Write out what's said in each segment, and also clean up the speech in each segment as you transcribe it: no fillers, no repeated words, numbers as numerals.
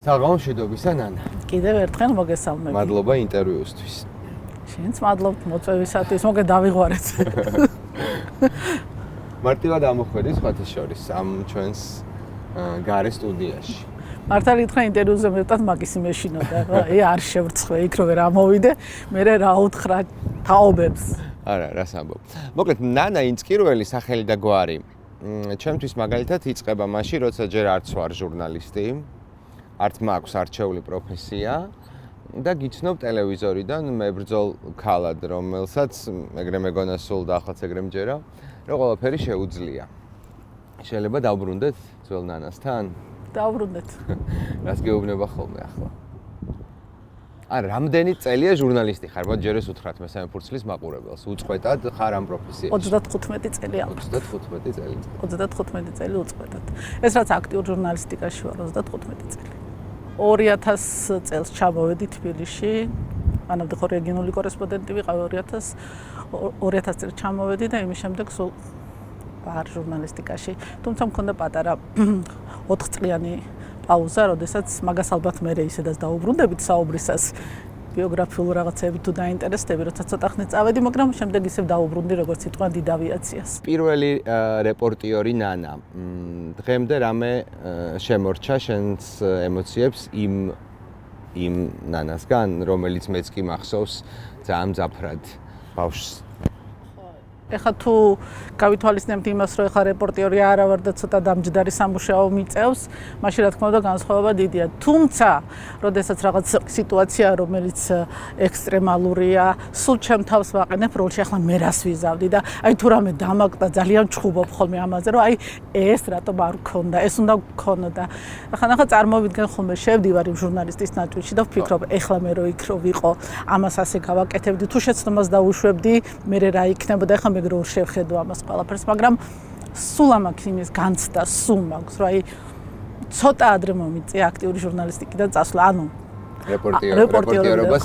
საღამოშიდობისა ნანა. კიდევ ერთხელ მოგესალმები. მადლობა ინტერვიუსთვის. შენც მადლობთ მოწვევისათვის, მოგე დავიღვარეთ. მარტივად ამოხვედი სხვათა შორის ამ ჩვენს გარე სტუდიაში. მართალი ითხრა ინტერვიუზე მეტად მაგისი მეშინოდა, არ შევრცხვე იქ რომ ვერ ამოვიდე, მე რა უთხრა თაობებს. არა, რას ამბობ. მოკლედ ნანა ინსკირველი სახელი და გვარი. ჩემთვის მაგალითად იწყება მაშინ, როცა ჯერ არც ვარ ჟურნალისტი. არც მაქვს არჩეული პროფესია და გიცნობ ტელევიზორიდან მებრძოლ ქალად, რომელსაც ეგრე მეგონა სულ და ახალც ეგრე მჯერა, რომ ყველაფერი შეუძლია. შეიძლება დავბრუნდეთ ძველ ნანასთან? დავბრუნდეთ. რას გეუბნება ხოლმე ახლა? არა, რამდენი წელია ჟურნალისტი ხარ? მოდი ჯერ ეს უთხრათ მესამე ფურცლის მაყურებელს. უწყვეტად ხარ ამ პროფესიაში? 35 წელი აქვს. 35 წელი. 35 წელი უწყვეტად. ეს რაც აქტიურ ჟურნალისტიკაში ვარ 35 წელი. 2000 წელს ჩამოვედი თბილისში. მანამდე ხო რეგიონული კორესპონდენტი ვიყავი 2000 წელს ჩამოვედი და იმის შემდეგ სულ ვარ ჟურნალისტიკაში. თუმცა მქონდა პატარა 4 წლიანი პაუზა, როდესაც მაგას ალბათ მე ისედაც დაუბრუნდებით საუბრისას. ბიოგრაფიულ რაღაცებით თუ დაინტერესდები, როცა ცოტა ხნით წავედი, მაგრამ შემდეგ ისევ დაუბრუნდი როგორც იტყვა დიდ ავიაციას. პირველი რეპორტიორი ნანა. დღემდე რამე შემორჩა შენს ემოციებს იმ ნანასგან, რომელიც მეც კი მახსოვს ძალიან მძაფრად ბავშვს. ეხლა თუ გავითვალისწინებთ იმას, რომ ეხლა რეპორტიორი არა ვარ და ცოტა დამჯდარი სამუშაო მიწევს, მაშინ რა თქმა უნდა განსხვავება დიდია. თუმცა, როდესაც რაღაც სიტუაცია, რომელიც ექსტრემალურია, სულ ჩემ თავს ვაყენებ როლში, ახლა მე რას ვიზავდი და აი თუ რამე დამაკდა, ძალიან ჩხუბობ ხოლმე ამაზე, რომ აი ეს რატომ არ გქონდა, ეს უნდა გქონოდა. ახლა წარმოვიდგენ ხოლმე შევდივარ იმ ჟურნალისტის ნაწილში და ვფიქრობ, ეხლა მე რო იქ რო ვიყო, ამას ასე გავაკეთებდი, თუ შეცდომას დაუშვებდი, მე რა იქნებოდა, ეხლა რო შევხედო ამას ყველაფერს, მაგრამ სულ ამაქვს იმის განცდა, სულ მაქვს, რომ აი ცოტა ადრე მომიწია აქტიური ჟურნალისტიკიდან წასვლა, ანუ რეპორტიორობას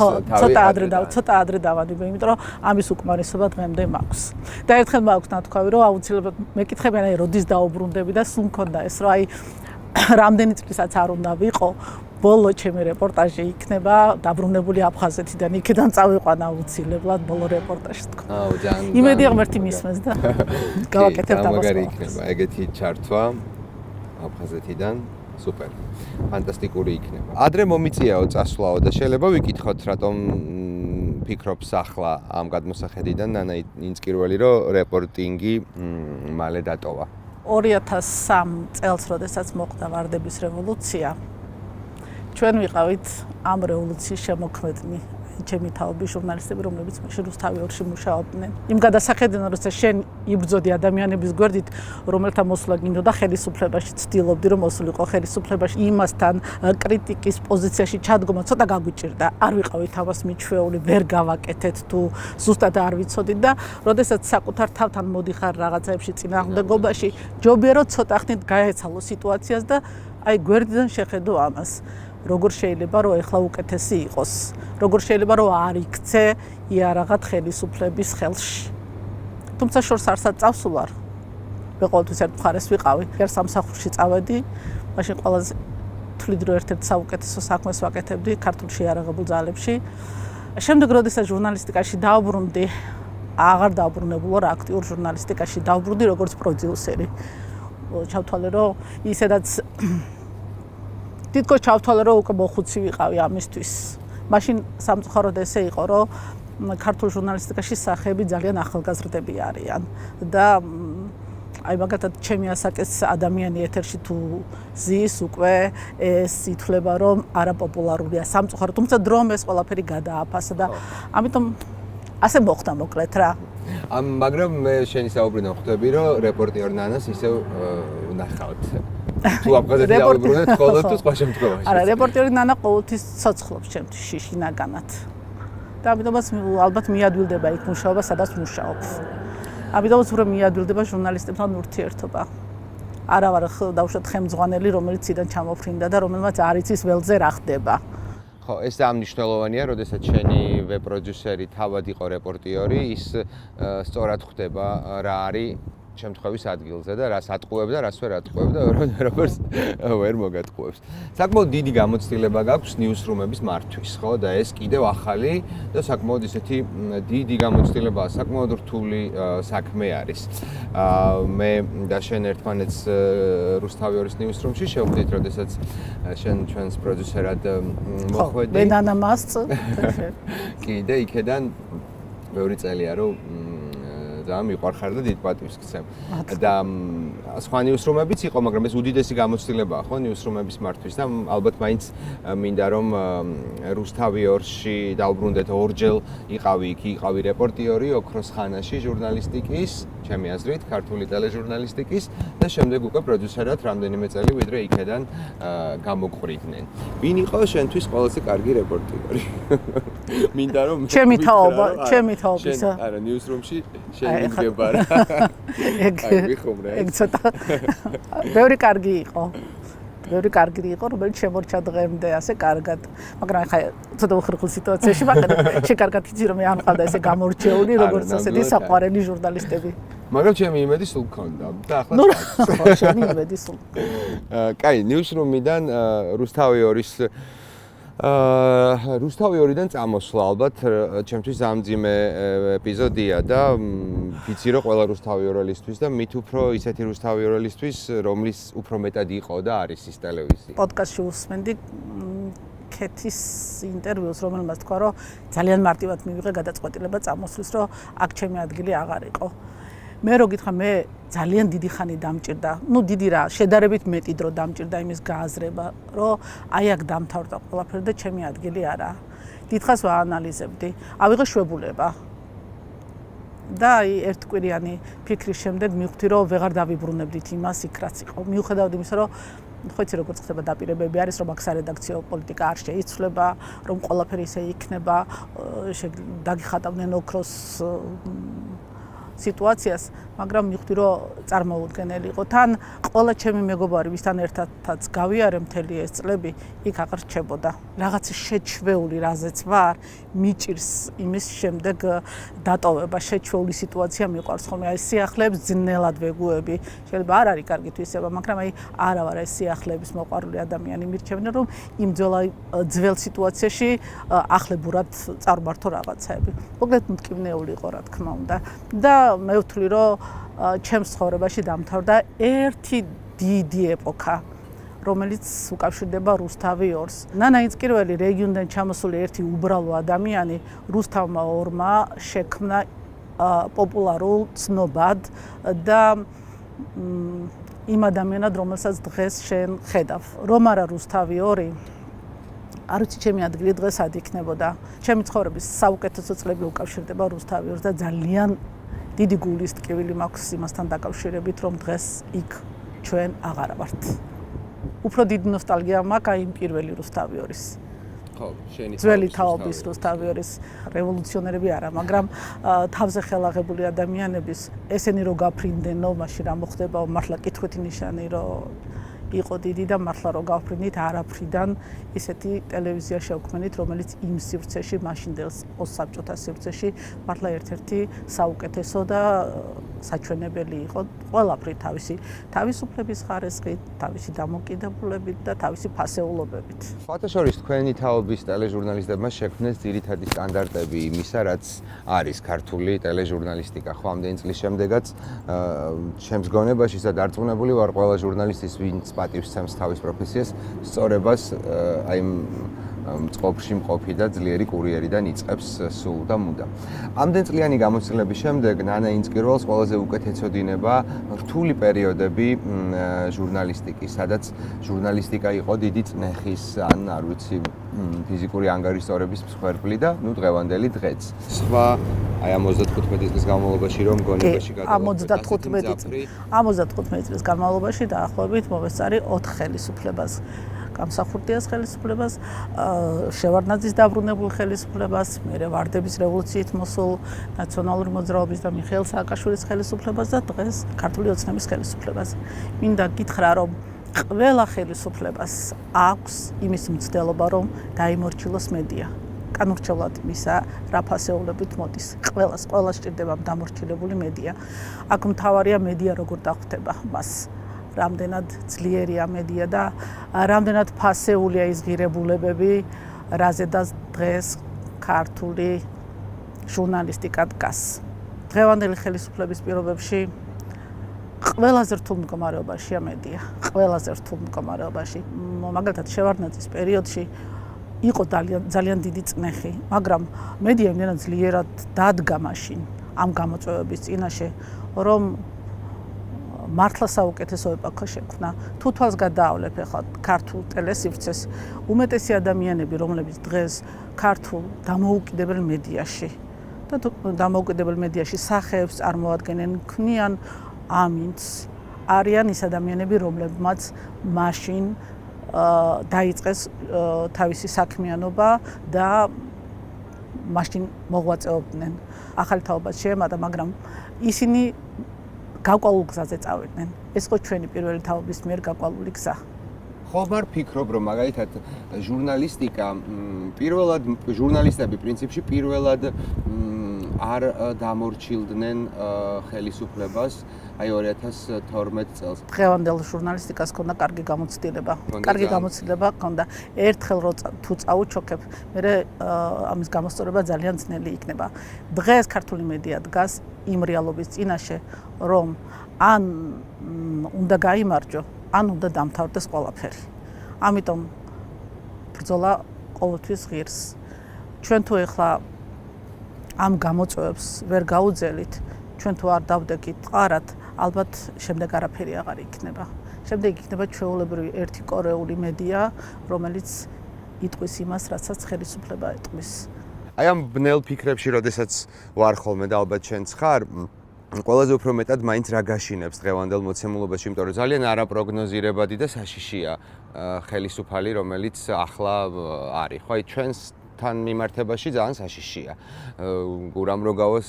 ცოტა ადრე დავადიბე, იმიტომ რომ ამის უკმარისობა დღემდე მაქვს. და ერთხელ მაქვს ნათქვამი, რომ აუცილებლად მეკითხებიან, აი როდის დაუბრუნდები და სულ მქონდა ეს, რომ აი რამდენი წლისაც არ უნდა ვიყო, ბოლო ჩემი რეპორტაჟი იქნება დაბრუნებული აფხაზეთიდან, იქიდან წავიყვან აუცილებლად ბოლო რეპორტაჟი თქო. იმედი ღმერთი მისმენს და გავაკეთებ ამას. მაგარი იქნება ეგეთი ჩართვა აფხაზეთიდან, სუპერ. ფანტასტიკური იქნება. ადრე მომიწიაო წასვლაო და შეიძლება ვიკითხოთ, რატომ ფიქრობს ახლა ამ გადმოსახედიდან ნანა ინსკირველი, რომ რეპორტინგი მალე დატოვა. 2003 წელს, როდესაც მოხდა ვარდების რევოლუცია, ჩვენ ვიყავით ამ რევოლუციის შემოქმედნი, ჩემი თაობის ჟურნალისტები, რომლებიც მაშინ რუსთავი 2-ში მუშაობდნენ. იმ გადასახედიდან, როცა შენ იბრძოდი ადამიანების გვერდით, რომელთა მოსვლა გინდოდა ხელისუფლებაში, ცდილობდი, რომ მოსულიყო ხელისუფლებაში, იმასთან კრიტიკის პოზიციაში ჩადგომა ცოტა გაგვიჭირდა. არ ვიყავით ამას მიჩვეული, ვერ გავაკეთეთ თუ ზუსტად არ ვიცოდით და როდესაც საკუთარ თავთან მოდიხარ რაღაცებში წინააღმდეგობაში, ჯობია რომ ცოტა ხნით გაეცალო სიტუაციას და აი გვერდიდან შეხედო ამას. როგორ შეიძლება რომ ეხლა უკეთესი იყოს, როგორ შეიძლება რომ არ იქცე იარაღად ხელისუფლების ხელში. თუმცა შორს არსად წავსულარ. მე ყოველთვის ერთ მხარეს ვიყავი, ერთ სამსახურში წავედი, მაშინ ყველაზე თვლით რომ ერთ-ერთ საუკეთესო საქმეს ვაკეთებდი ქართულში იარაღებულ ძალებში. შემდეგ როდესაც ჟურნალისტიკაში დავბრუნდი, აღარ დავბრუნებულო რა აქტიურ ჟურნალისტიკაში, დავბრუნდი როგორც პროდიუსერი. ჩავთვალე რომ ისედაც თითქოს ჩავთვალე რომ უკვე მოხუცი ვიყავი ამისთვის. მაშინ სამწუხაროდ ესე იყო, რომ ქართულ ჟურნალისტიკაში სახეები ძალიან ახალგაზრდები არიან და აი მაგათაც ჩემი ასაკის ადამიანი ეთერში თუ ზის უკვე ეს ითვლება რომ არაპოპულარულია სამწუხაროდ, თუმცა დრომ ეს ყველაფერი გადააფასა და ამიტომ ასე მოხდა მოკლედ რა. მაგრამ მე შენი საუბრიდან ხვდები, რომ რეპორტიორ ნანას ისევ ვნახავთ. თუ აფხაზეთი დავიბრუნეთ, ხოლმე თუ სხვა შემთხვევაში. არა, რეპორტიორი ნანა ყოველთვის ცოცხლობს ჩემთვის შიშინაგანად. და ამიტომაც ალბათ მიადვილდება იქ მუშაობა, სადაც მუშაობს. ამიტომაც უფრო მიადვილდება ჟურნალისტებთან ურთიერთობა. არა ვარ დავუშვათ ხელმძღვანელი, რომელიც ციდან ჩამოფრინდა და რომელმაც არ იცის ველზე რა ხდება. ხო, ეს ამ მნიშვნელოვანია, როდესაც შენი ვებ პროდიუსერი თავად იყო რეპორტიორი, ის სწორად ხვდება რა არის შემთხვევის ადგილზე და რას ატყუებდა, რას ვერ ატყუებდა, როგორც ვერ მოგატყუებს. საკმაოდ დიდი გამოცდილება გაქვს ნიუსრუმების მართვის, ხო? და ეს კიდევ ახალი და საკმაოდ ისეთი დიდი გამოცდილებაა, საკმაოდ რთული საქმე არის. მე და შენ ერთმანეთს რუსთავი ორის ნიუსრუმში შევხვდით, როდესაც შენ ჩვენს პროდიუსერად მოხვედი. მე ნანამასწ. კი, და იქედან ბევრი წელია რომ ძალიან მიყვარხარ და დიდ პატივს გცემ. და სხვა ნიუსრუმებიც იყო, მაგრამ ეს უდიდესი გამოცდილებაა, ხო, ნიუსრუმების მართვის და ალბათ მაინც მინდა რომ რუსთავი ორში დავბრუნდეთ ორჯერ იყავი იქ, იყავი რეპორტიორი ოქროს ხანაში ჟურნალისტიკის, ჩემი აზრით, ქართული ტელეჟურნალისტიკის და შემდეგ უკვე პროდიუსერად რამდენიმე წელი ვიდრე იქედან გამოგყრიდნენ. ვინ იყო შენთვის ყველაზე კარგი რეპორტიორი? მინდა რომ ჩემი თაობისა. არა, ნიუსრუმში შენ მიგება რა. ეგ ცოტა ბევრი კარგი იყო. ბევრი კარგი იყო, რომელიც შემორჩა დღემდე ასე კარგად. მაგრამ ხა ცოტა უხერხულ სიტუაციაში ვაყენე. შეკარგად იცი რომ მე არ მყავდა ესე გამორჩეული, როგორც ასეთი საყვარელი ჟურნალისტები. მაგრამ ჩემი იმედი სულ მქონდა და ახლა ჩემი იმედი სულ. კაი, ნიუსრუმიდან რუსთავი ორის რუსთავი ორიდან წამოსვლა ალბათ ჩემთვის ამძიმე ეპიზოდია და ვიცი რომ ყველა რუსთავი ორელისთვის და მით უფრო ისეთი რუსთავი ორელისთვის რომლის უფრო მეტად იყო და არის ის ტელევიზია. პოდკასტში უსმენდი კეთის ინტერვიუს, რომელმაც თქვა რომ ძალიან მარტივად მივიღე გადაწყვეტილება წამოსვლის, რომ აქ ჩემი ადგილი აღარ იყო. მე რო გითხრა, მე ძალიან დიდი ხანი დამჭირდა. დიდი რა, შედარებით მეტი დრო დამჭირდა იმის გააზრება, რომ აი აქ დამთავრდა ყველაფერი და ჩემი ადგილი არა. დიდხანს ვაანალიზებდი. ავიღე შვებულება. და აი ერთკვირიანი ფიქრის შემდეგ მივხვდი, რომ ვეღარ დავიბრუნებდით იმას იქ რაც იყო. მიუხედავად იმისა, რომ ხო იცი როგორც ხდება დაპირებები არის, რომ აქ სარედაქციო პოლიტიკა არ შეიცვლება, რომ ყველაფერი ისე იქნება, დაგიხატავდნენ ოქროს სიტუაციას, მაგრამ მივხვდი, რომ წარმოუდგენელი იყო. თან ყველა ჩემი მეგობარი, ვისთან ერთადაც გავიარე მთელი ეს წლები, იქ აღარ რჩებოდა. რაღაც შეჩვეული რაზეც ვარ, მიჭირს იმის შემდეგ დატოვება, შეჩვეული სიტუაცია მიყვარს ხოლმე. აი სიახლეებს ძნელად ვეგუები. შეიძლება არ არის კარგი თვისება, მაგრამ აი არა ვარ ეს სიახლეების მოყვარული ადამიანი, მირჩევენ რომ იმ ძველ სიტუაციაში ახლებურად წარმართო რაღაცები. მოკლედ მტკივნეული იყო, რა თქმა უნდა. და მე ვთვლი, რომ ჩემს ცხოვრებაში დამთავრდა ერთი დიდი ეპოქა, რომელიც უკავშირდება რუსთავი ორს. ნანა ინწკირველი რეგიონიდან ჩამოსული ერთი უბრალო ადამიანი რუსთავმა ორმა შექმნა პოპულარულ ცნობად და იმ ადამიანად, რომელსაც დღეს შენ ხედავ. რომ არა რუსთავი ორი, არ ვიცი ჩემი ადგილი დღეს ად იქნებოდა. ჩემი ცხოვრების საუკეთესო წლები უკავშირდება რუსთავი ორს და ძალიან დიდი გულის ტკივილი მაქვს იმასთან დაკავშირებით, რომ დღეს იქ ჩვენ აღარ ვართ. უფრო დიდი ნოსტალგია მაქვს აი იმ პირველი რუსთავი ორის. ხო, შენი ძველი თაობის რუსთავი ორის რევოლუციონერები არა, მაგრამ თავზე ხელაღებული ადამიანების ესენი რო გაფრინდენო, მაშინ რა მოხდება, მართლა კითხვითი ნიშანი რომ იყო დიდი და მართლა რო გავფრინდით არაფრიდან ისეთი ტელევიზია შევქმნით, რომელიც იმ სივრცეში, მაშინდელ პოსტსაბჭოთა სივრცეში მართლა ერთ-ერთი საუკეთესო და საჩვენებელი იყო ყველაფრით, თავისი თავისუფლების ხარისხით, თავისი დამოკიდებულებით და თავისი ფასეულობებით. სხვათა შორის თქვენი თაობის ტელეჟურნალისტებმა შექმნეს ძირითადი სტანდარტები იმისა, რაც არის ქართული ტელეჟურნალისტიკა. ხო, ამდენი წლის შემდეგაც ჩემს გონებაში და დარწმუნებული ვარ ყველა ჟურნალისტის, ვინც პატივს სცემს თავის პროფესიას, სწორებას აი წყობში მყოფი და ძლიერი კურიერიდან იწყებს სულ და მუდამ. ამდენ წლიანი გამოცდილების შემდეგ ნანა ინწკირვალს ყველაზე უკეთ ეცოდინება რთული პერიოდები ჟურნალისტიკის, სადაც ჟურნალისტიკა იყო დიდი წნეხის, ან არ ვიცი, ფიზიკური ანგარიშწორების მსხვერპლი და დღევანდელი დღეც. სხვა აი ამ 35 წლის განმავლობაში რომ გონებაში გადავიდა 75 წლის განმავლობაში დაახლოებით მოვესწარი 4 ხელისუფლებას. გამსახურდიას ხელისუფლებას, შევარდნაძის დაბრუნებულ ხელისუფლებას, მერე ვარდების რევოლუციით მოსულ ნაციონალური მოძრაობის და მიხეილ სააკაშვილის ხელისუფლებას და დღეს ქართული ოცნების ხელისუფლებას. მინდა გითხრა, რომ ყველა ხელისუფლებას აქვს იმის მცდელობა, რომ დაიმორჩილოს მედია. კანურჩევლად მისა რა ფასეულობით მოდის. ყველას სჭირდება დამორჩილებული მედია. აქ მთავარია მედია როგორ დახვდება მას. რამდენად ძლიერია მედია და რამდენად ფასეულია ის ღირებულებები, რაზედაც დღეს ქართული ჟურნალისტიკა დგას. დღევანდელი ხელისუფლების პირობებში ყველაზე რთულ მდგომარეობაშია მედია. ყველაზე რთულ მდგომარეობაში. მაგალითად შევარდნაძის პერიოდში იყო ძალიან დიდი წნეხი, მაგრამ მედია იმდენად ძლიერად დადგა მაშინ ამ გამოწვევების წინაშე, რომ მართლა საუკეთესო ეპოქა შექმნა. თუ თვალს გადაავლებ ახლა ქართულ ტელესივრცეს, უმეტესი ადამიანები, რომლებიც დღეს ქართულ დამოუკიდებელ მედიაში და დამოუკიდებელ მედიაში სახეებს წარმოადგენენ, ქმნიან ამინდს, არიან ის ადამიანები, რომლებმაც მაშინ დაიწყეს თავისი საქმიანობა და მაშინ მოღვაწეობდნენ. ახალი თაობაც შეემატა, მაგრამ ისინი გაყვაულ გზაზე წავიდნენ. ეს იყო ჩვენი პირველი თაობის მიერ გაყვავული გზა. ხომ არ ფიქრობ, რომ მაგალითად ჟურნალისტიკა პირველად ჟურნალისტები პრინციპში პირველად არ დამორჩილდნენ ხელისუფლებას აი 2012 წელს. დღევანდელ ჟურნალისტიკას ჰქონდა კარგი გამოცდილება. კარგი გამოცდილება ჰქონდა. ერთხელ თუ წაუჩოქებ, მერე ამის გამოსწორება ძალიან ძნელი იქნება. დღეს ქართული მედია დგას იმ რეალობის წინაშე, რომ ან უნდა გაიმარჯო, ან უნდა დამთავრდეს ყველაფერი. ამიტომ ბრძოლა ყოველთვის ღირს. ჩვენ თუ ეხლა ამ გამოწვევებს ვერ გაუძელით, ჩვენ თუ არ დავდეგით ყარად, ალბათ შემდეგ არაფერი აღარ იქნება. შემდეგ იქნება ჩვეულებრივი ერთი კორეული მედია, რომელიც იტყვის იმას, რასაც ხელისუფლება ეტყვის. აი ამ ბნელ ფიქრებში, როდესაც ვარ ხოლმე და ალბათ შენც ხარ, ყველაზე უფრო მეტად მაინც რა გაშინებს დღევანდელ მოცემულობაში, იმიტომ რომ ძალიან არაპროგნოზირებადი და საშიშია ხელისუფალი, რომელიც ახლა არის. ხო, აი ჩვენს თან მიმართებაში ძალიან საშიშია. გურამ როგავოს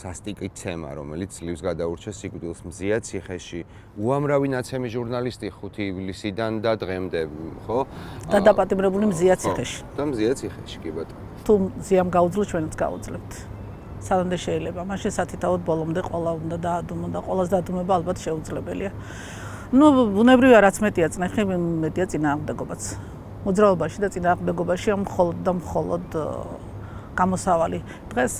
სასტიკი ცემა, რომელიც ძლივს გადაურჩა სიკვდილს მზია ციხეში. უამრავი ნაცემი ჟურნალისტი 5 ივლისიდან და დღემდე, ხო? და დაპატიმრებული მზია ციხეში. და მზია ციხეში, კი ბატონო. თუ მზიამ გაუძლო, ჩვენც გაუძლებთ. სანამდე შეიძლება. მაშინ სათითაოდ ბოლომდე ყველა უნდა დაადუმო და ყველას დაადუმება ალბათ შეუძლებელია. ბუნებრივია, რაც მეტია წნეხი, მეტია წინააღმდეგობაც. მოძრაობაში და წინააღმდეგობაში მხოლოდ და მხოლოდ გამოსავალი. დღეს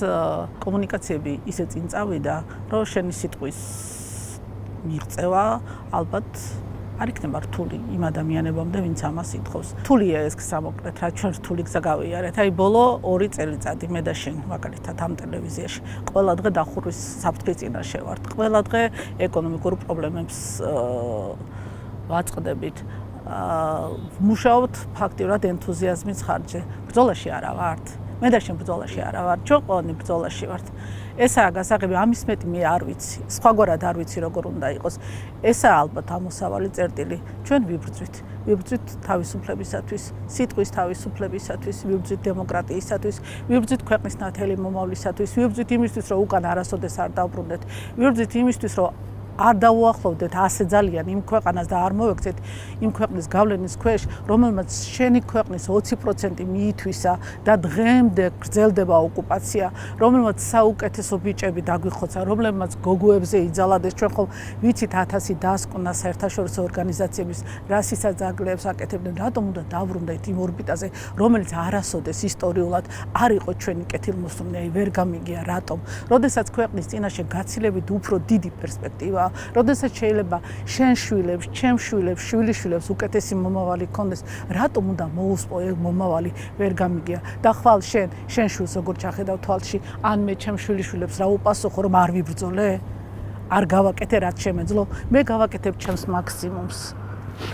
კომუნიკაციები ისე წინ წავიდა, რომ შენი სიტყვის მიღწევა ალბათ არ იქნება რთული იმ ადამიანებამდე, ვინც ამას ითხოვს. რთულია ეს გზა მოკლედ, რა ჩვენ რთული გზა გავიარეთ. აი ბოლო 2 წელიწადი მე და შენ მაგალითად ამ ტელევიზიაში ყველა დღე დახურვის საფრთხის წინაშე ვართ. ყველა დღე ეკონომიკურ პრობლემებს ვაწყდებით. მუშაობთ ფაქტიურად ენთუზიაზმის ხარჯზე. ბრძოლაში არა ვართ. მე და შენ ბრძოლაში არა ვართ. ჩვენ ყველანი ბრძოლაში ვართ. ესაა გასაღები, ამის მეტი მე არ ვიცი. სხვაგვარად არ ვიცი როგორ უნდა იყოს. ესაა ალბათ ამოსავალი წერტილი. ჩვენ ვიბრძვით. ვიბრძვით თავისუფლებისათვის, სიტყვის თავისუფლებისათვის, ვიბრძვით დემოკრატიისათვის, ვიბრძვით ქვეყნის ნათელი მომავლისათვის, ვიბრძვით იმისთვის, რომ უკან არასოდეს არ დავბრუნდეთ. ვიბრძვით იმისთვის, რომ არ დაუახლოვდეთ ასე ძალიან იმ ქვეყანას და არ მოვექცეთ იმ ქვეყნის გავლენის ქვეშ, რომელმაც შენი ქვეყნის 20% მიითვისა და დღემდე გრძელდება ოკუპაცია, რომელმაც საუკეთესო ბიჭები დაგვიხოცა, რომლებმაც გოგოებზე იძალადეს. ჩვენ ხომ ვიცით 1000 დასკვნა საერთაშორისო ორგანიზაციების რა სისაძაგლეებს აკეთებდნენ, რატომ უნდა დავრუნდეთ იმ ორბიტაზე, რომელიც არასოდეს ისტორიულად არ იყო ჩვენი კეთილმოსურნე, ვერ გამიგია რატომ. როდესაც ქვეყნის წინაშე გაცილებით უფრო დიდი პერსპექტივა, როდესაც შეიძლება შენ შვილებს, ჩემ შვილებს, შვილიშვილებს უკეთესი მომავალი გქონდეს, რატომ უნდა მოუსპო ეგ მომავალი, ვერ გამიგია. და ხვალ შენ შვილს როგორ ჩახედავ თვალში, ან მე ჩემ შვილიშვილებს რა უპასუხო, რომ არ ვიბრძოლე? არ გავაკეთე რაც შემეძლო, მე გავაკეთებ ჩემს მაქსიმუმს.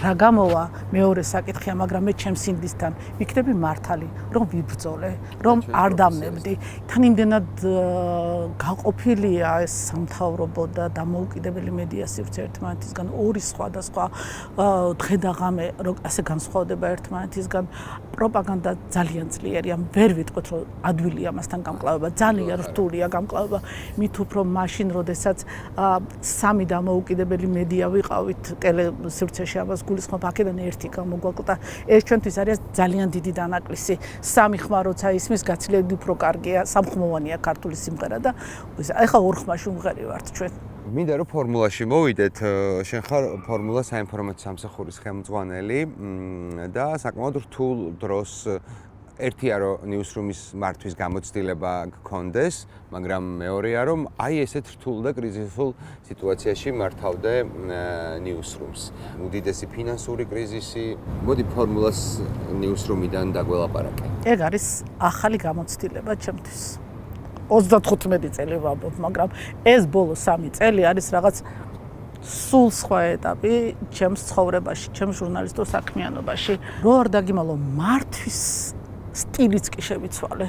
რა გამოვა მეორე საკითხია, მაგრამ მე ჩემს სინდისთან ვიქნები მართალი, რომ ვიბრძოლე, რომ არ დამნებდი. თან იმდენად გაყოფილია ეს სამთავრობო და დამოუკიდებელი მედია სივრცე ერთმანეთისგან, ორი სხვადასხვა დღე და ღამე ასე განსხვავდება ერთმანეთისგან. პროპაგანდა ძალიან ძლიერია, ვერ ვიტყვით, რომ ადვილია მასთან გამკლავება, ძალიან რთულია გამკლავება. მით უფრო მაშინ, როდესაც 3 დამოუკიდებელი მედია ვიყავით ტელესივრცეში ამ ამას გულისხმობ, აქედან ერთი გამოგვაკლდა. ეს ჩვენთვის არის ძალიან დიდი დანაკლისი. სამი ხმა როცა ისმის გაცილებით უფრო კარგია, სამხმოვანია ქართული სიმღერა და ეხლა ორ ხმაში უმღერი ვართ ჩვენ. მინდა რომ ფორმულაში მოვიდეთ, შენ ხარ ფორმულა საინფორმაციო სამსახურის ხელმძღვანელი და საკმაოდ რთულ დროს ერთია რომ ნიუსრუმის მართვის გამოცდილება გქონდეს, მაგრამ მეორეა რომ აი ესეთ რთულ და კრიზისულ სიტუაციაში მართავდე ნიუსრუმს. უდიდესი ფინანსური კრიზისი. მოდი ფორმულას ნიუსრუმიდან დაგველაპარაკე. ეგ არის ახალი გამოცდილება ჩემთვის. 35 წელი ვამბობ, მაგრამ ეს ბოლო 3 წელი არის რაღაც სულ სხვა ეტაპი ჩემს ცხოვრებაში, ჩემს ჟურნალისტურ საქმიანობაში. რო არ დაგიმალო მართვის სტილიც კი შევიცვალე.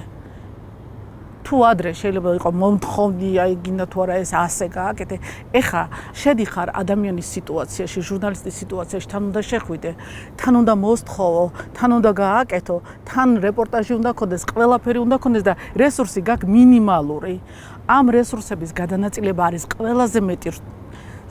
თუ ადრე შეიძლება იყო მომთხოვდი, აი გინდა თუ არა ეს ასე გააკეთე. ეხა შედიხარ ადამიანის სიტუაციაში, ჟურნალისტის სიტუაციაში, თან უნდა შეხვიდე, თან უნდა მოსთხოვო, თან უნდა გააკეთო, თან რეპორტაჟი უნდა ქონდეს, ყველაფერი უნდა ქონდეს და რესურსი გაქვს მინიმალური. ამ რესურსების გადანაწილება არის ყველაზე მეტი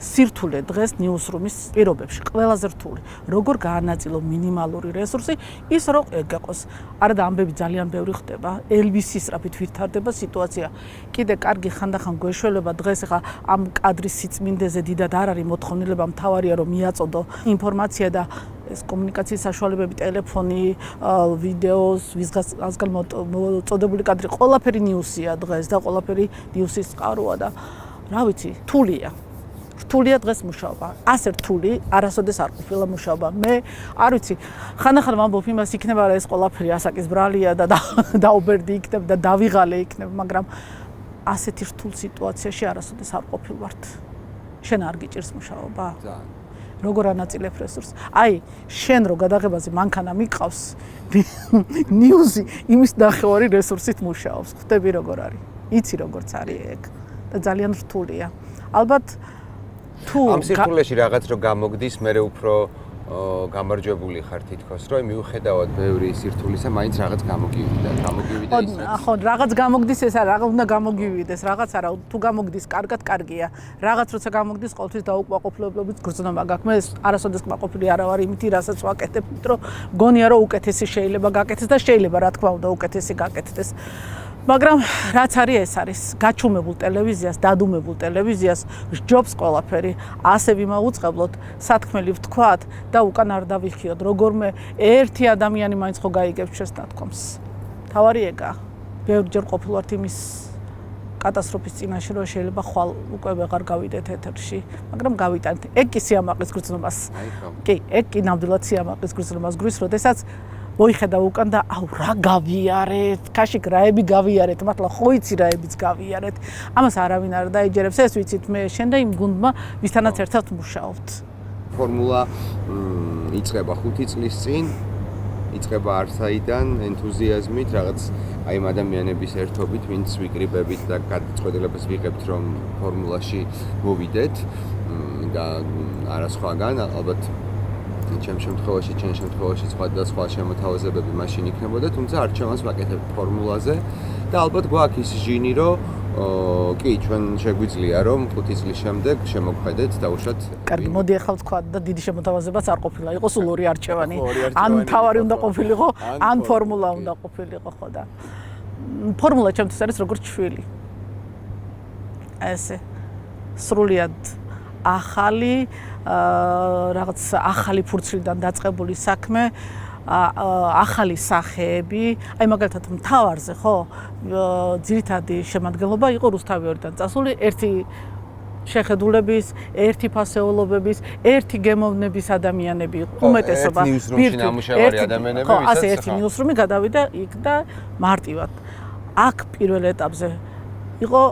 სირთულე დღეს ნიუსრუმის პირობებში, ყველაზე რთული. როგორ გაანაწილო მინიმალური რესურსი, ის რომ ეგ-ეყოს. არა და ამბები ძალიან ბევრი ხდება, ელვისის რაფით ვითარდება სიტუაცია. კიდე კარგი ხანდახან გვეშველება დღეს ახლა ამ კადრის სიწმინდეზე დიდად არ არის მოთხოვნილება, მთავარია რომ მიაწოდო ინფორმაცია და ეს კომუნიკაციის საშუალებები, ტელეფონი, ვიდეოს, ვისგან მოწოდებული კადრი, ყველაფერი ნიუსია დღეს და ყველაფერი ნიუსის წყაროა და რა ვიცი, რთულია. რთულია დღეს მუშაობა. ასე რთული არასოდეს არ ყოფილა მუშაობა. მე არ ვიცი, ხანდახან ვამბობ იმას იქნება რა ეს ყველაფერი ასაკის ბრალია და დაუბერდი იქნებ და დავიღალე იქნებ, მაგრამ ასეთი რთულ სიტუაციაში არასოდეს არ ყოფილვართ. შენ არ გიჭირს მუშაობა? ძალიან. როგორ ანაწილებ რესურსს? აი, შენ რო გადაღებაზე მანქანა მიყავს, ნიუსი იმის ნახევარი რესურსით მუშაობს. ხვდები როგორ არის? იცი როგორც არის ეგ და ძალიან რთულია. ალბათ თუ ამ სირთულეში რაღაც რო გამოგდის, მე უფრო გამარჯვებული ხარ თითქოს, რომ მიუხედავად ბევრი სირთულისა, მაინც რაღაც გამოგივიდა ისე. ხო, რაღაც გამოგდის ეს არა, რაღაც უნდა გამოგივიდეს, რაღაც არა, თუ გამოგდის, კარგად კარგია. რაღაც როცა გამოგდის, ყოველთვის დაუკმაყოფილებლობით გრძნობა გაქვს. მე არასოდეს კმაყოფილი არა ვარ იმით, რასაც ვაკეთებ, რომ გონია რომ უკეთესი შეიძლება გაკეთდეს და შეიძლება რა თქმა უნდა უკეთესი გაკეთდეს. მაგრამ რაც არის ეს არის გაჩუმებულ ტელევიზიას, დადუმებულ ტელევიზიას ჯობს ყველაფერი, ასე ვიმაუწყებლოთ, სათქმელი ვთქვათ და უკან არ დავიხიოთ, როგორმე ერთი ადამიანი მაინც ხო გაიგებს ჩვენს ნათქვამს. თავარი ეგა. ბევრჯერ ყოფილვართ იმის კატასტროფის წინაშე, რომ შეიძლება ხვალ უკვე ვეღარ გავიდეთ ეთერში, მაგრამ გავიტანთ. ეგ კი სიამაყის გრძნობას. კი, ეგ კი ნამდვილად სიამაყის გრძნობას გვრის, როდესაც მოიხედავ უკან და აუ რა გავიარეთ, ქაშიკ რაები გავიარეთ, მართლა ხო იცი რაებიც გავიარეთ. ამას არავინ არ დაიჯერებს, ეს ვიცით მე, შენ და იმ გუნდმა, ვისთანაც ერთად მუშაობთ. ფორმულა იწყება 5 წლის წინ, იწყება არსაიდან, ენთუზიაზმით, რაღაც აი ამ ადამიანების ერთობით, ვინც ვიკრიბებით და გადაწყვეტილებას ვიღებთ, რომ ფორმულაში მოვიდეთ და არა სხვაგან, ალბათ ჩემ შემთხვევაში სხვა შემოთავაზებები მაშინ იქნებოდა, თუმცა არჩევანს ვაკეთებ ფორმულაზე და ალბათ გვაქვს ის ჟინი, რომ კი, ჩვენ შეგვიძლია რომ 5 წლის შემდეგ შემოგხედეთ დაუშვათ. კარგი, მოდი ახლა ვთქვათ და დიდი შემოთავაზებაც არ ყოფილა, იყო სულ ორი არჩევანი. ან თავარი უნდა ყოფილიყო, ან ფორმულა უნდა ყოფილიყო, ხო და ფორმულა ჩემთვის არის როგორც შვილი. ესე სრულიად ახალი რაღაც ახალი ფურცლიდან დაწყებული საქმე, ახალი სახეები, აი მაგალითად მთავარზე, ხო, ძირითადი შემადგენლობა იყო რუსთავიორიდან წასული, ერთი შეხედულების, ერთი ფასეულობების, ერთი გემოვნების ადამიანები, უმეტესობა. ერთი ნიუსრუმში ნამუშევარი ადამიანები, ხო, ასე ერთი ნიუსრუმი გადავიდა იქ და მარტივად. აქ პირველ ეტაპზე იყო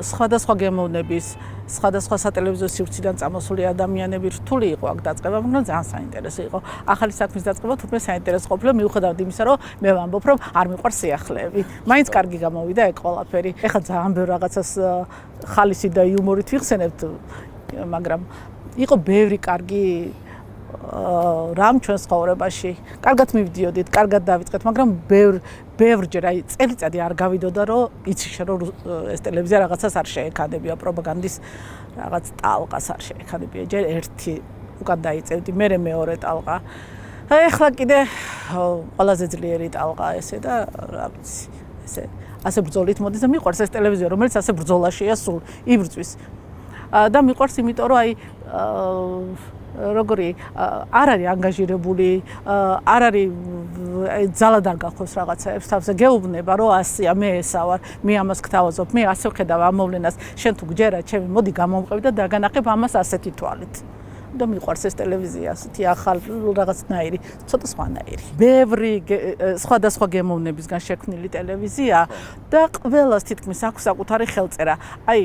სხვადასხვა გემოვნების, სხვადასხვა სატელევიზიო სივრციდან წამოსული ადამიანები, რთული იყო აქ დაწყება, მაგრამ ძალიან საინტერესო იყო. ახალი საქმის დაწყება თურმე საინტერესო ყოფილა, მიუხედავად იმისა, რომ მე ვამბობ, რომ არ მიყვარს სიახლეები. მაინც კარგი გამოვიდა ეგ ყველაფერი. ეხლა ძალიან ბევრ რაღაცას ხალისი და იუმორით ვიხსენებთ, მაგრამ იყო ბევრი კარგი რამ ჩვენს ცხოვრებაში. კარგად მივდიოდით, კარგად დავიწყეთ, მაგრამ ბევრჯერ აი წელიწადი არ გავიდოდა, რომ იცი შე რომ ეს ტელევიზია რაღაცას არ შეექადებია, პროპაგანდის რაღაც ტალყას არ შეექადებია. ჯერ ერთი უკან დაიწევდი, მე მეორე ტალღა. ეხლა კიდე ყველაზე ძლიერი ტალღა ესე და რა ვიცი, ესე ასე ბრძოლით მოდის და მიყვარს ეს ტელევიზია, რომელიც ასე ბრძოლაშია სულ იბრძვის. და მიყვარს იმიტომ რომ აი როგორი არ არის ანგაჟირებული, არ არის ძალად არ გახოს რაღაცაებს თავზე გეუბნება რომ ასია მე ესა ვარ, მე ამას გთავაზობ, მე ასე ვხედავ ამ მოვლენას, შენ თუ გჯერა, ჩემი მოდი გამომყევი და დაგანახებ ამას ასეთი თვალით. და მიყვარს ეს ტელევიზია, ასეთი ახალ რაღაცნაირი, ცოტა სხვანაირი. ბევრი სხვადასხვა გემოვნებისგან შექმნილი ტელევიზია და ყველას თითქმის აქვს საკუთარი ხელწერა. აი,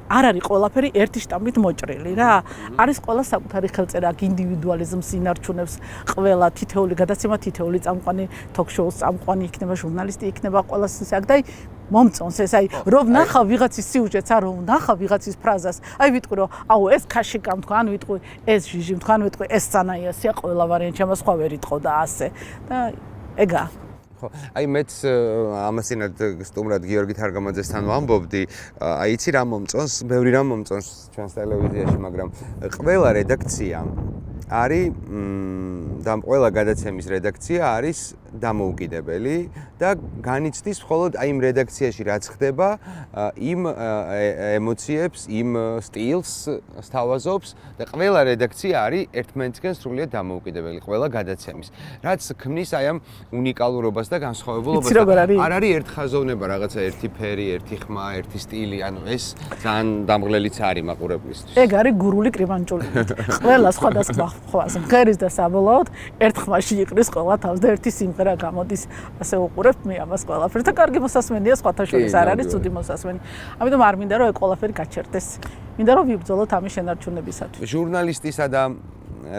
არ არის ყველაფერი ერთი შტამპით მოჭრილი რა. არის ყველა საკუთარი ხელწერა, ინდივიდუალიზმს ინარჩუნებს ყველა თითოეული გადაცემა, თითოეული წამყვანი ток-შოუს წამყვანი იქნება, ჟურნალისტი იქნება, ყველას ისე აქ და აი მომწონს ეს აი რომ ნახავ ვიღაცის სიუჟეტს, არ რომ ნახავ ვიღაცის ფრაზას. აი ვიტყვი რომ აუ ეს ქაშიკა მთქვა, ან ვიტყვი ეს ჟიჟი მთქვა, ან ვიტყვი ეს სანაიასია, ყველა ვარიანტი ამას სხვა ვერ იტყო და ასე. და ეგა. ხო, აი მეც ამასინად სტუმრად გიორგი თარგამაძესთან ვამბობდი, აი იცი რა მომწონს, ბევრი რამ მომწონს ჩვენს ტელევიზიაში, მაგრამ ყველა რედაქცია არის და ყველა გადაცემის რედაქცია არის დამოუკიდებელი და განიცდის მხოლოდ აი იმ რედაქციაში რაც ხდება, იმ ემოციებს, იმ სტილს სთავაზობს და ყველა რედაქცია არის ერთმანეთისგან სრულიად დამოუკიდებელი, ყველა გადაცემის. რაც ქმნის აი ამ უნიკალურობას და განსხვავებულობას. არ არის ერთხაზოვნება, რაღაცა ერთი ფერი, ერთი ხმა, ერთი სტილი, ანუ ეს ძალიან დამღლელიც არის მაყურებლისთვის. ეგ არის გურული კრივანჭული. ყველა სხვადასხვა ხვას მღერის და საბოლოოდ ერთ ხმაში იყრის ყველა თავს და ერთი სიმღერა გამოდის, ასე უყურებთ მე ამას ყველაფერს და კარგი მოსასმენია სხვათა შორის არ არის ცუდი მოსასმენი. ამიტომ არ მინდა რომ ეგ ყველაფერი გაჩერდეს. მინდა რომ ვიბრძოლოთ ამის შენარჩუნებისათვის. ჟურნალისტისა და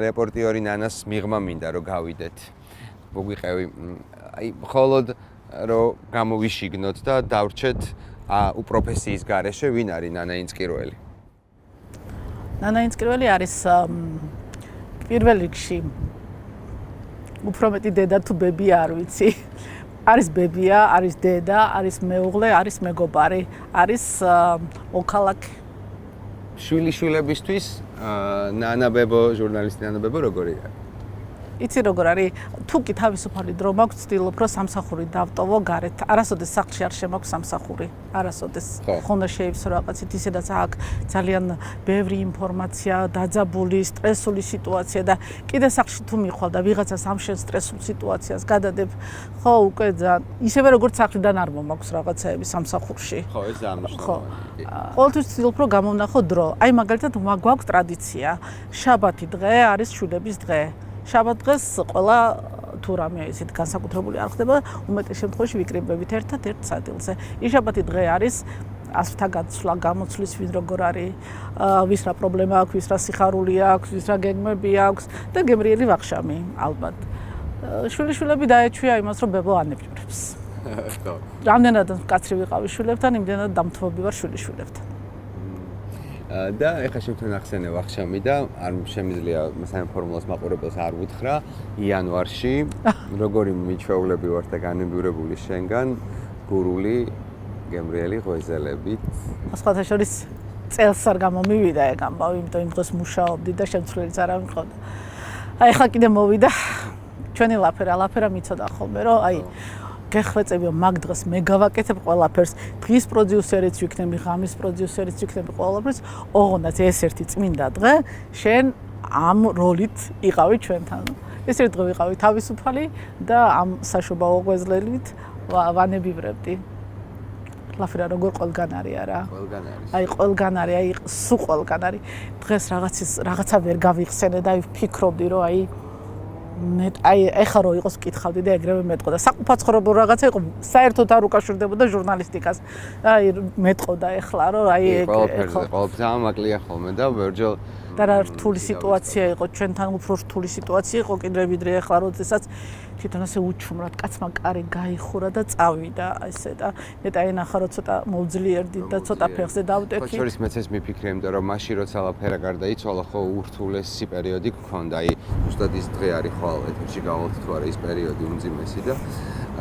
რეპორტიორი ნანას მიღმა მინდა რომ გავიდეთ. მოგვიყევი აი მხოლოდ რომ გამოვიშიგნოთ და დავრჩეთ უპროფესიის გარეშე ვინ არის ნანა ინწკირველი. ნანა ინწკირველი არის პირველ რიგში უფრო მეტი დედა თუ ბები არ ვიცი. არის ბებია, არის დედა, არის მეუღლე, არის მეგობარი, არის მოქალაქე. შვილიშვილებისთვის ნანა ბებო, ჟურნალისტი ნანა ბებო როგორია? იცი როგორ არის, თუ კი თავისუფალი დრო მაქვს, ვცდილობ რომ სამსახური დავტოვო გარეთ. არასოდეს სახლში არ შემოქვს სამსახური. არასოდეს. ხონა შეივსო რაღაცით, ისედაც აქ ძალიან ბევრი ინფორმაცია, დაძაბული, სტრესული სიტუაცია და კიდე სახლში თუ მიხვალ და ვიღაცას ამ შენ სტრესულ სიტუაციას გადადებ, ხო, უკვე ძალიან ისევე როგორც სახლიდან არ მომაქვს რაღაცაები სამსახურში. ხო, ეს ძალიან მნიშვნელოვანია. ყოველთვის ვცდილობ რომ გამოვნახო დრო. აი მაგალითად გვაქვს ტრადიცია. შაბათი დღე არის შვილების დღე. შაბათ დღეს ყველა თუ რამე ისეთ განსაკუთრებული არ ხდება, უმეტეს შემთხვევაში ვიკრიბებით ერთ-ერთ სადილზე. იშაბათი დღე არის ასთა გაცვლა, გამოცვლის ვინ როგორ არის, ვის რა პრობლემა აქვს, ვის რა სიხარული აქვს, ვის რა გეგმები აქვს და გემრიელი ვახშამი ალბათ. შვილიშვილები დაეჩვია იმას, რომ ბებო ანებჭვრებს. ხო. რამდენად მკაცრი ვიყავი შვილებთან, იმდენად დამთმობი ვარ შვილიშვილებთან. და ეხლა შევთვენ ახსენე ვახშამი და არ შემიძლია სამი ფორმულას მაყურებელს არ უთხრა იანვარში როგორი მიჩვეულები ვართ და განმეორებული შენგან გურული გემრიელი ღვეზელებით. სხვათა შორის წელს არ გამომივიდა ეგ ამბავი, იმიტომ იმ დღეს მუშაობდი და შემცვლელიც არ ამიყავდა. აი ხა კიდე მოვიდა ჩვენი ლაფერა მიცოდა ხოლმე რომ აი გეხვეწებიო მაგ დღეს მე გავაკეთებ ყველაფერს. დღის პროდიუსერიც ვიქნები, ღამის პროდიუსერიც ვიქნები ყველაფერს. ოღონდ ეს ერთი წმინდა დღე შენ ამ როლით იყავი ჩვენთან. ეს ერთი დღე ვიყავი თავისუფალი და ამ საშობაო ღვეზლებით ვანებივრებდი. ლაფერა როგორ ყველგან არის არა? ყველგან არის. აი ყველგან არის, აი სულ ყველგან არის. დღეს რაღაცა ვერ გავიხსენე და ვფიქრობდი რომ აი ეხლა რო იყოს ვკითხავდი და ეგრევე მეტყოდა. საყოფაცხოვრებო რაღაცა იყო, საერთოდ არ უკავშირდებოდა ჟურნალისტიკას. აი მეტყოდა ეხლა რომ აი ყველაფერზე ამაკლია ხოლმე და ვერჯელ და რა რთული სიტუაცია იყო ჩვენთან, უფრო რთული სიტუაცია იყო კიდევ ვიდრე ეხლა როდესაც თვითონ ასე უჩუმრად კაცმა კარი გაიხურა და წავიდა ესე და ნეტა ენახა რომ ცოტა მოვძლიერდი და ცოტა ფეხზე დავტექი. ხო, შორის მეც ეს მიფიქრე, იმიტომ რომ მაშინ როცა ლაფერა გარდაიცვალა, ხო ურთულესი პერიოდი გქონდა. აი ზუსტად ის დღე არის ხოლ ეთერში გავალთ თუ არა ის პერიოდი უმძიმესი და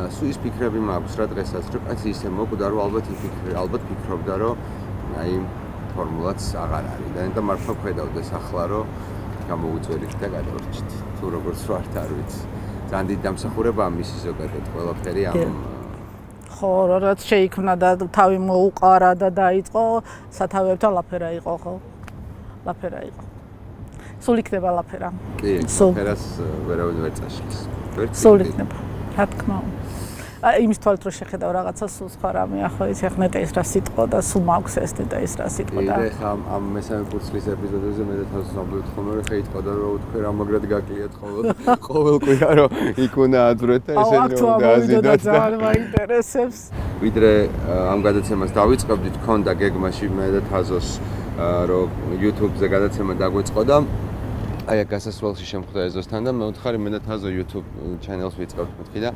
სულ ის ფიქრები მაქვს რა დღესაც რომ კაცი ისე მოკვდა რომ ალბათ ფიქრობდა რომ აი ფორმულაც აღარ არის და მართლა ხედავდეს ახლა რომ გამოუძველით და გადავრჩით. თუ როგორც ვართ არ ვიცი. ძალიან დიდი დამსახურებაა მისი ზოგადად ყველაფერი ამ ხო, რაც შეიქმნა და თავი მოუყარა და დაიწყო, სათავეებთან ლაფერა იყო, ხო? ლაფერა იყო. სულ იქნება ლაფერა. კი, ლაფერას ვერავინ ვერ წაშლის. სულ იქნება. რა თქმა უნდა. იმის თვალით რომ შეხედავ რაღაცა სულ სხვა რამეა, ხო, ის ახლა ეს რა სიტყვა და სულ მაქვს ეს და ეს რა სიტყვა და ეხა ამ მესამე ფურცლის ეპიზოდებზე მე და თავს ვამბობთ ხოლმე რომ ხეიტყვა და რომ ვთქვი რა მაგრად გაკლიათ ყოველ კვირა რომ იქ უნდა აძვრეთ და ესენი რომ დააზიდოთ და ძალიან მაინტერესებს. ვიდრე ამ გადაცემას დავიწყებდით, ქონდა გეგმაში მე და თაზოს რომ YouTube-ზე გადაცემა დაგვეწყოდა. აი აქ გასასვლელში შემხვდა ეზოსთან და მე ვთხარი მე და თაზო YouTube channel-ს ვიწყებთ მეთქი და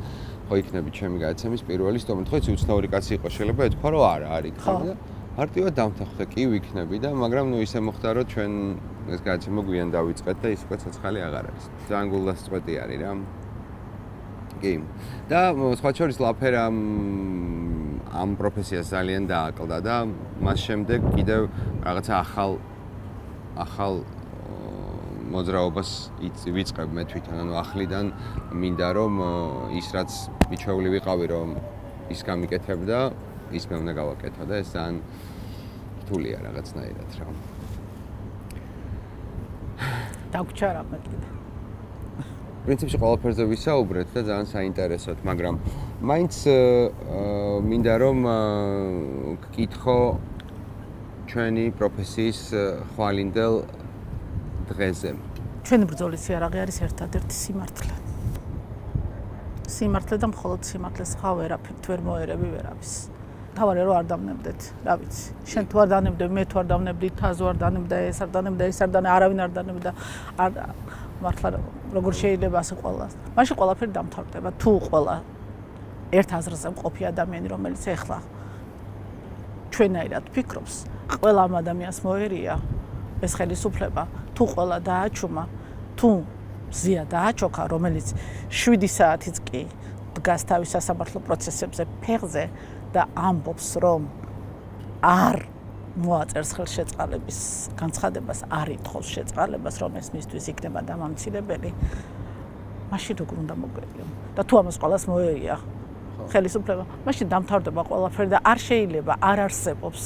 ხო იქნები ჩემი გადაცემის პირველი სტუმრი. ხო იცი უცნაური კაცი იყო, შეიძლება ეთქვა რომ არა არ იქნება და მარტივად დამთანხმდა, კი ვიქნები და მაგრამ ნუ ისე მოხდა რომ ჩვენ ეს გადაცემა გვიან დავიწყეთ და ის უკვე ცოცხალი აღარ არის. ძალიან გულდასწყვეტი არის რა. კი. და სხვა შორის ლაფერა ამ პროფესიას ძალიან დააკლდა და მას შემდეგ კიდევ რაღაცა ახალ მოძრაობას ვიწყებ მე თვითონ, ანუ ახლიდან მინდა რომ ის რაც მიჩვეული ვიყავი რომ ის გამიკეთებდა, ის მე უნდა გავაკეთო და ეს ძალიან რთულია რაღაცნაირად რა. დაგვრჩა რამე კიდე. პრინციპში ყველაფერზე ვისაუბრეთ და ძალიან საინტერესოა, მაგრამ მაინც მინდა რომ გკითხო ჩვენი პროფესიის ხვალინდელ დღეზე. ჩვენი ბრძოლის იარაღი არის ერთადერთი სიმართლე. სიმართლე და მხოლოდ სიმართლეს ხა ვერაფერთ ვერ მოერები ვერავის. თავარი რომ არ დამნებდეთ, რა ვიცი. შენ თუ არ დანებდე, მე თუ არ დამნებდი, თაზო არ დანებდა, ეს არ დანებდა, ეს არ დანებდა, არავინ არ დანებდა. არ მართლა როგორ შეიძლება ასე ყველას. მაშინ ყველაფერი დამთავრდება. თუ ყველა ერთ აზრზე მყოფი ადამიანი, რომელიც ეხლა ჩვენაირად ფიქრობს, ყველა ამ ადამიანს მოერია ეს ხელისუფლება, თუ ყველა დააჩუმა, თუ ზია დააჩოქა, რომელიც 7 საათიც კი დგას თავის სასამართლო პროცესებზე ფეხზე და ამბობს, რომ არ მოაწერს ხელშეწყალების განცხადებას, არ ითხოვს შეწყალებას, რომ ეს მისთვის იქნება დამამცირებელი, მაშინ როგორ უნდა მოგვერიო? და თუ ამას ყველას მოერია ხელისუფლება, მაშინ დამთავრდება ყველაფერი და არ შეიძლება, არ არსებობს.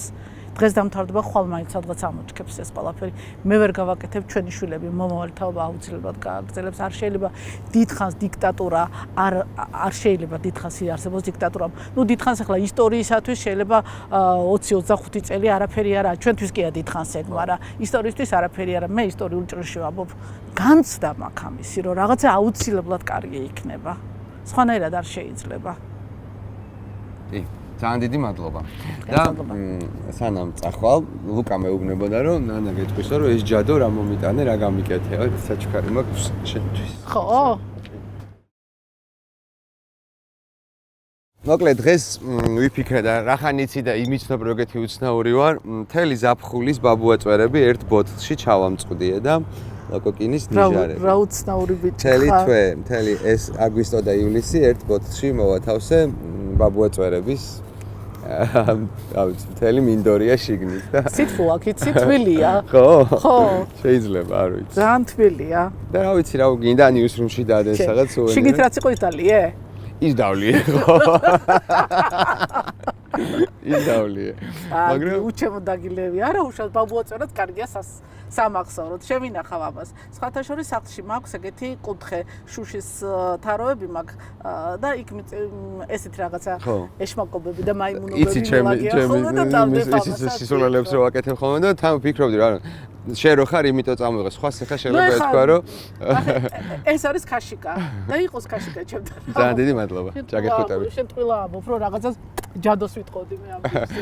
დღეს დამთავრდება, ხვალ მაინც სადღაც ამოჩქებს ეს ყველაფერი. მე ვერ გავაკეთებ, ჩვენი შვილები მომავალი თაობა აუცილებლად გააგრძელებს. არ შეიძლება დიდხანს დიქტატურა, არ შეიძლება დიდხანს იარსებოს დიქტატურა. ნუ დიდხანს ახლა ისტორიისათვის შეიძლება 20-25 წელი არაფერი არაა. ჩვენთვის კი დიდხანს ეგ, მაგრამ ისტორიისთვის არაფერი არა. მე ისტორიულ ჭრილში ვამბობ, განცდა მაქვს ამისი, რომ რაღაცა აუცილებლად კარგი იქნება. სხვანაირად არ შეიძლება. კი. ძალიან დიდი მადლობა. და სანამ წახვალ, ლუკა მეუბნებოდა რომ ნანა გეტყვისო რომ ეს ჯადო რა მომიტანე, რა გამიკეთე, საჩქარი მაქვს შენთვის. ხო. მოკლედ დღეს ვიფიქრე და რახან იცი და იმიცნობ როგორი უცნაური ვარ, მთელი ზაფხულის ბაბუაწვერები ერთ ბოთლში ჩავამწყდიე და ლოკოკინის ნიჟარები. რა უცნაური ბიჭი ხარ. მთელი თვე, მთელი ეს აგვისტო და ივლისი ერთ ბოთლში მოვათავსე ბაბუაწვერების მთელი მინდორია შიგნით და სიტყვა იცი თბილია. ხო? ხო. შეიძლება, არ ვიცი. ძალიან თბილია. და რა ვიცი რა გინდა ნიუსრუმში დაადენ რაღაც სუვენირი. შიგნით რაც იყო ის დალიე? ის დავლიე ხო? ის დავლიე. მაგრამ უჩემო დაგილევი. არა უშავს ბაბუაწვერად კარგია სამახსოვროდ. შევინახავ ამას. სხვათა შორის სახლში მაქვს ეგეთი კუთხე შუშის თაროები მაქვს და იქ ესეთ რაღაცა ეშმაკობები და მაიმუნობები მოლაგია ხოლმე და დავდება ამას. ის სისულელებს რო ვაკეთებ ხოლმე და თან ვფიქრობდი რა შენ რო ხარ იმიტომ წამოიღე სხვა ხა შეიძლება ეთქვა რომ ეს არის ქაშიკა და იყოს ქაშიკა ჩემთან. ძალიან დიდი მადლობა. ჯაგეხუტები. შენ ტყილა ამბობ რომ რაღაცას ჯადოს ვიტყოდი მე ამ ფიქრში.